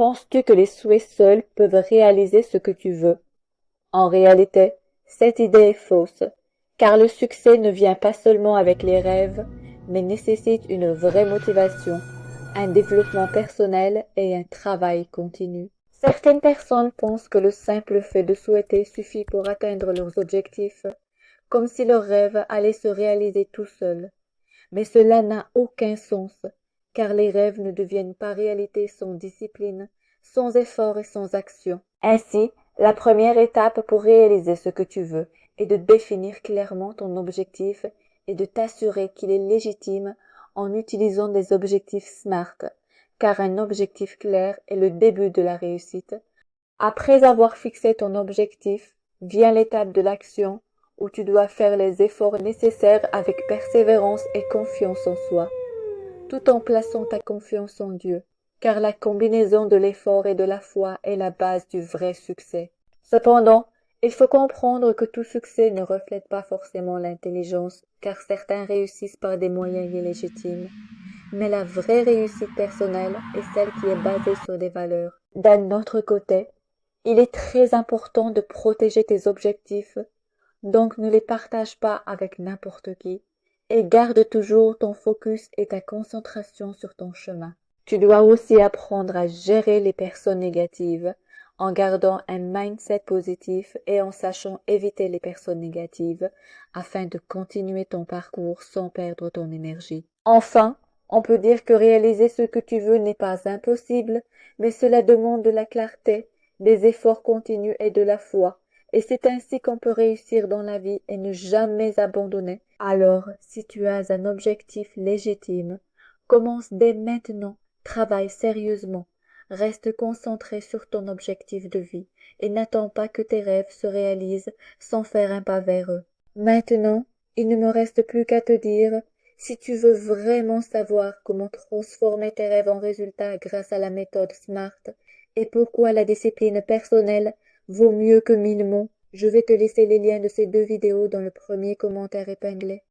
Penses-tu que les souhaits seuls peuvent réaliser ce que tu veux? En réalité, cette idée est fausse, car le succès ne vient pas seulement avec les rêves, mais nécessite une vraie motivation, un développement personnel et un travail continu. Certaines personnes pensent que le simple fait de souhaiter suffit pour atteindre leurs objectifs, comme si leurs rêves allaient se réaliser tout seuls. Mais cela n'a aucun sens, car les rêves ne deviennent pas réalité sans discipline, sans effort et sans action. Ainsi, la première étape pour réaliser ce que tu veux est de définir clairement ton objectif et de t'assurer qu'il est légitime en utilisant des objectifs SMART, car un objectif clair est le début de la réussite. Après avoir fixé ton objectif, vient l'étape de l'action où tu dois faire les efforts nécessaires avec persévérance et confiance en soi, tout en plaçant ta confiance en Dieu, car la combinaison de l'effort et de la foi est la base du vrai succès. Cependant, il faut comprendre que tout succès ne reflète pas forcément l'intelligence, car certains réussissent par des moyens illégitimes. Mais la vraie réussite personnelle est celle qui est basée sur des valeurs. D'un autre côté, il est très important de protéger tes objectifs, donc ne les partage pas avec n'importe qui, et garde toujours ton focus et ta concentration sur ton chemin. Tu dois aussi apprendre à gérer les personnes négatives, en gardant un mindset positif et en sachant éviter les personnes négatives, afin de continuer ton parcours sans perdre ton énergie. Enfin, on peut dire que réaliser ce que tu veux n'est pas impossible, mais cela demande de la clarté, des efforts continus et de la foi. Et c'est ainsi qu'on peut réussir dans la vie et ne jamais abandonner. Alors, si tu as un objectif légitime, commence dès maintenant, travaille sérieusement, reste concentré sur ton objectif de vie et n'attends pas que tes rêves se réalisent sans faire un pas vers eux. Maintenant, il ne me reste plus qu'à te dire, si tu veux vraiment savoir comment transformer tes rêves en résultats grâce à la méthode SMART et pourquoi la discipline personnelle vaut mieux que 1000 mots, je vais te laisser les liens de ces deux vidéos dans le premier commentaire épinglé.